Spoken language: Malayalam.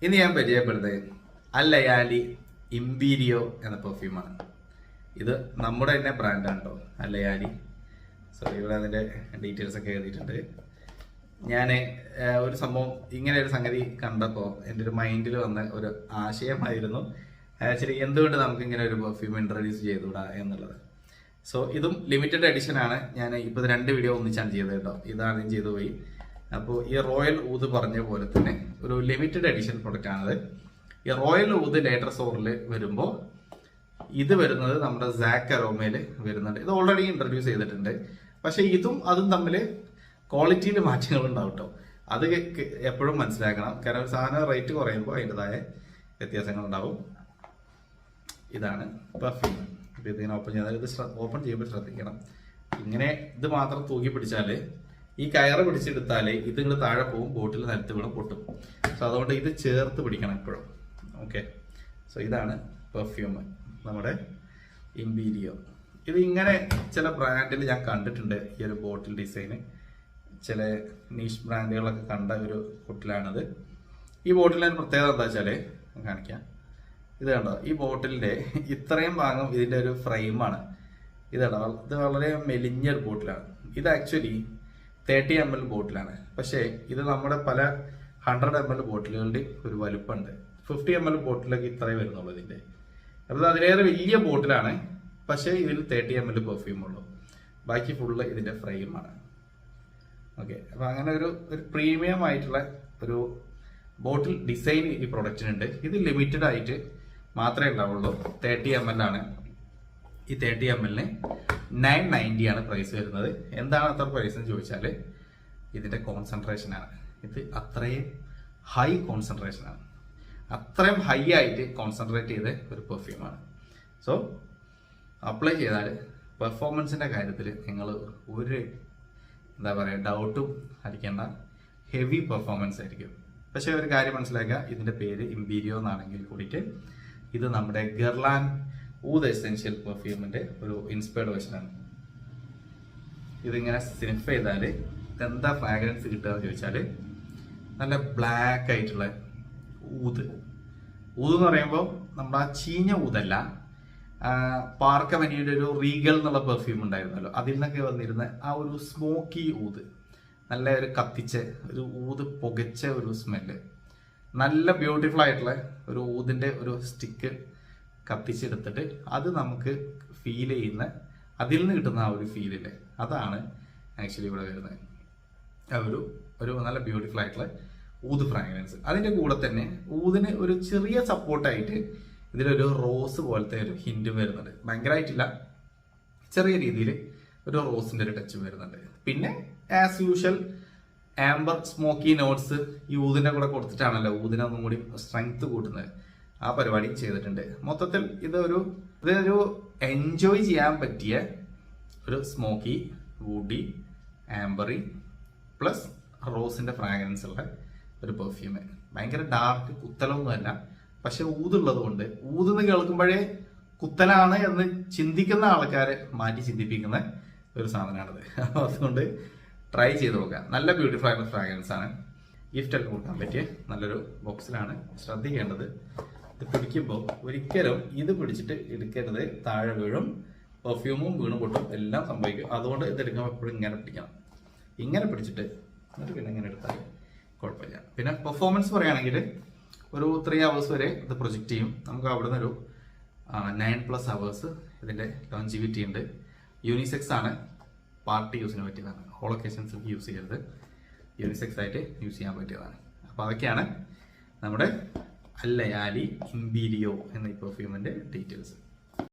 ഇന്ന് ഞാൻ പരിചയപ്പെടുന്നത് അല്ലയാലി ഇമ്പീരിയോ എന്ന പെർഫ്യൂമാണ്. ഇത് നമ്മുടെ തന്നെ ബ്രാൻഡാണ് കേട്ടോ, അല്ലയാലി. സോ ഇവിടെ അതിൻ്റെ ഡീറ്റെയിൽസ് ഒക്കെ എഴുതിയിട്ടുണ്ട്. ഞാൻ ഒരു സംഭവം ഇങ്ങനെ ഒരു സംഗതി കണ്ടപ്പോൾ എൻ്റെ ഒരു മൈൻഡിൽ വന്ന ഒരു ആശയമായിരുന്നു ആക്ച്വലി എന്തുകൊണ്ട് നമുക്ക് ഇങ്ങനെ ഒരു പെർഫ്യൂം ഇൻട്രൊഡ്യൂസ് ചെയ്തുകൂടാ എന്നുള്ളത്. സോ ഇതും ലിമിറ്റഡ് എഡിഷൻ ആണ്. ഞാൻ ഇപ്പോൾ 2 വീഡിയോ ഒന്നിച്ചാണ് ചെയ്തത് കേട്ടോ. ഇതാദ്യം ചെയ്തു പോയി. അപ്പോൾ ഈ റോയൽ ഊത് പറഞ്ഞ പോലെ തന്നെ ഒരു ലിമിറ്റഡ് എഡിഷൻ പ്രൊഡക്റ്റ് ആണത്. ഈ റോയൽ ഊത് ലേറ്റർ സ്റ്റോറിൽ വരുമ്പോൾ ഇത് വരുന്നത് നമ്മുടെ സാക്ക് അരോമയിൽ വരുന്നുണ്ട്. ഇത് ഓൾറെഡി ഇൻട്രൊഡ്യൂസ് ചെയ്തിട്ടുണ്ട്. പക്ഷേ ഇതും അതും തമ്മിൽ ക്വാളിറ്റിയിൽ മാറ്റങ്ങൾ ഉണ്ടാവും കേട്ടോ. അത് എപ്പോഴും മനസ്സിലാക്കണം. കാരണം ഒരു സാധനം റേറ്റ് കുറയുമ്പോൾ അതിൻ്റെതായ വ്യത്യാസങ്ങൾ ഉണ്ടാവും. ഇതാണ് പെർഫ്യൂം. അപ്പോൾ ഇതിങ്ങനെ ഓപ്പൺ ചെയ്താൽ ഇത് ഓപ്പൺ ചെയ്യുമ്പോൾ ശ്രദ്ധിക്കണം. ഇങ്ങനെ ഇത് മാത്രം തൂക്കി പിടിച്ചാൽ ഈ കയറ് പിടിച്ചെടുത്താലേ ഇത് ഇങ്ങോട്ട് താഴെ പോകും, ബോട്ടിൽ നിലത്ത് വീണ് പൊട്ടും. സോ അതുകൊണ്ട് ഇത് ചേർത്ത് പിടിക്കണം എപ്പോഴും. ഓക്കെ, സോ ഇതാണ് പെർഫ്യൂം നമ്മുടെ ഇമ്പീരിയോ. ഇത് ഇങ്ങനെ ചില ബ്രാൻഡിൽ ഞാൻ കണ്ടിട്ടുണ്ട്. ഈ ഒരു ബോട്ടിൽ ഡിസൈന് ചില നീഷ് ബ്രാൻഡുകളൊക്കെ കണ്ട ഒരു ബോട്ടിലാണിത്. ഈ ബോട്ടിലിൻ്റെ പ്രത്യേകത എന്താ വെച്ചാൽ കാണിക്കാം. ഇത് കണ്ടോ, ഈ ബോട്ടിലിൻ്റെ ഇത്രയും ഭാഗം ഇതിൻ്റെ ഒരു ഫ്രെയിമാണ്. ഇത് കണ്ടോ, ഇത് വളരെ മെലിഞ്ഞൊരു ബോട്ടിലാണ്. ഇത് ആക്ച്വലി 30 ml ബോട്ടിലാണ്. പക്ഷേ ഇത് നമ്മുടെ പല 100 ml ബോട്ടിലുകളുടെ ഒരു വലുപ്പമുണ്ട്. 50 ml ബോട്ടിലൊക്കെ ഇത്രയും വരുന്നുള്ളൂ ഇതിൻ്റെ. അപ്പോൾ അതിലേറെ വലിയ ബോട്ടിലാണ്. പക്ഷേ ഇതിൽ 30 ml പെർഫ്യൂം ഉള്ളൂ. ബാക്കി ഫുള്ള് ഇതിൻ്റെ ഫ്രെയിമാണ്. ഓക്കെ, അപ്പോൾ അങ്ങനെ ഒരു പ്രീമിയം ആയിട്ടുള്ള ഒരു ബോട്ടിൽ ഡിസൈൻ ഈ പ്രൊഡക്റ്റിനുണ്ട്. ഇത് ലിമിറ്റഡ് ആയിട്ട് മാത്രമേ ഉണ്ടാവുള്ളൂ. 30 ml ആണ്. ഈ 30 ml 990 ആണ് പ്രൈസ് വരുന്നത്. എന്താണ് അത്ര പ്രൈസ് എന്ന് ചോദിച്ചാൽ ഇതിൻ്റെ കോൺസെൻട്രേഷനാണ്. ഇത് അത്രയും ഹൈ കോൺസെൻട്രേഷനാണ്. അത്രയും ഹൈ ആയിട്ട് കോൺസെൻട്രേറ്റ് ചെയ്ത ഒരു പെർഫ്യൂമാണ്. സോ അപ്ലൈ ചെയ്താൽ പെർഫോമൻസിൻ്റെ കാര്യത്തിൽ നിങ്ങൾ ഒരു എന്താ പറയുക ഡൗട്ടും അടിക്കേണ്ട. ഹെവി പെർഫോമൻസ് ആയിരിക്കും. പക്ഷേ ഒരു കാര്യം മനസ്സിലാക്കുക, ഇതിൻ്റെ പേര് ഇമ്പീരിയോ എന്നാണെങ്കിൽ കൂടിയിട്ട് ഇത് നമ്മുടെ ഗർലാൻ ഊത് എസെൻഷ്യൽ പെർഫ്യൂമിൻ്റെ ഒരു ഇൻസ്പയർഡ് വെർഷനാണ്. ഇതിങ്ങനെ സ്നിഫ് ചെയ്താൽ ഇതെന്താ ഫ്രാഗ്രൻസ് കിട്ടുക എന്ന് ചോദിച്ചാൽ നല്ല ബ്ലാക്ക് ആയിട്ടുള്ള ഊത്. ഊത് എന്ന് പറയുമ്പോൾ നമ്മുടെ ആ ചീഞ്ഞ ഊതല്ല. പാർക്കവനിയുടെ ഒരു റീഗൽ എന്നുള്ള പെർഫ്യൂം ഉണ്ടായിരുന്നല്ലോ, അതിൽ നിന്നൊക്കെ വന്നിരുന്ന ആ ഒരു സ്മോക്കി ഊത്. നല്ല ഒരു കത്തിച്ച ഒരു ഊത് പുകച്ച ഒരു സ്മെല്ല്. നല്ല ബ്യൂട്ടിഫുൾ ആയിട്ടുള്ള ഒരു ഊതിൻ്റെ ഒരു സ്റ്റിക്ക് കത്തിച്ചെടുത്തിട്ട് അത് നമുക്ക് ഫീൽ ചെയ്യുന്ന, അതിൽ നിന്ന് കിട്ടുന്ന ആ ഒരു ഫീലില്ലേ, അതാണ് ആക്ച്വലി ഇവിടെ വരുന്നത്. ഒരു നല്ല ബ്യൂട്ടിഫുൾ ആയിട്ടുള്ള ഊത് ഫ്രാഗ്രൻസ്. അതിൻ്റെ കൂടെ തന്നെ ഊതിന് ഒരു ചെറിയ സപ്പോർട്ടായിട്ട് ഇതിലൊരു റോസ് പോലത്തെ ഒരു ഹിൻറ്റും വരുന്നുണ്ട്. ഭയങ്കരമായിട്ടില്ല, ചെറിയ രീതിയിൽ ഒരു റോസിൻ്റെ ഒരു ടച്ച് വരുന്നുണ്ട്. പിന്നെ as usual amber smoky notes ഈ ഊതിൻ്റെ കൂടെ കൊടുത്തിട്ടാണല്ലോ ഊതിനൊന്നും കൂടി സ്ട്രെങ്ത് കൂട്ടുന്നത്. ആ പരിപാടി ചെയ്തിട്ടുണ്ട്. മൊത്തത്തിൽ ഇതൊരു എൻജോയ് ചെയ്യാൻ പറ്റിയ ഒരു സ്മോക്കി, വുഡി, ആംബറി പ്ലസ് റോസിൻ്റെ ഫ്രാഗ്രൻസ് ഉള്ള ഒരു പെർഫ്യൂം. ഭയങ്കര ഡാർക്ക് കുത്തലൊന്നുമല്ല, പക്ഷെ ഊതുള്ളത് കൊണ്ട് ഊതെന്ന് കേൾക്കുമ്പോഴേ കുത്തലാണ് എന്ന് ചിന്തിക്കുന്ന ആൾക്കാരെ മാറ്റി ചിന്തിപ്പിക്കുന്ന ഒരു സാധനമാണത്. അതുകൊണ്ട് ട്രൈ ചെയ്ത് നോക്കാം. നല്ല ബ്യൂട്ടിഫുൾ ആയിട്ടുള്ള ഫ്രാഗ്രൻസ് ആണ്. ഗിഫ്റ്റൊക്കെ കൊടുക്കാൻ പറ്റിയ നല്ലൊരു ബോക്സിലാണ്. ശ്രദ്ധിക്കേണ്ടത്, ഇത് പിടിക്കുമ്പോൾ ഒരിക്കലും ഇത് പിടിച്ചിട്ട് എടുക്കരുത്. താഴെ വീഴും, പെർഫ്യൂമും വീണ് പൊട്ടും, എല്ലാം സംഭവിക്കും. അതുകൊണ്ട് ഇത് എടുക്കുമ്പോൾ എപ്പോഴും ഇങ്ങനെ പിടിക്കണം. ഇങ്ങനെ പിടിച്ചിട്ട് എന്നിട്ട് പിന്നെ ഇങ്ങനെ എടുത്താൽ കുഴപ്പമില്ല. പിന്നെ പെർഫോമൻസ് പറയുകയാണെങ്കിൽ ഒരു 3 hours വരെ ഇത് പ്രൊജക്റ്റ് ചെയ്യും. നമുക്ക് അവിടെ നിന്നൊരു 9+ hours ഇതിൻ്റെ ലോഞ്ചിവിറ്റി ഉണ്ട്. യൂണിസെക്സ് ആണ്, പാർട്ടി യൂസിന് പറ്റിയതാണ്. ഓൾ ഒക്കേഷൻസിൽ യൂസ് ചെയ്യരുത്, യൂണിസെക്സ് ആയിട്ട് യൂസ് ചെയ്യാൻ പറ്റിയതാണ്. അപ്പോൾ അതൊക്കെയാണ് നമ്മുടെ അല്ലയാലി ഇമ്പീരിയോ എന്ന ഈ പെർഫ്യൂമിൻ്റെ ഡീറ്റെയിൽസ്.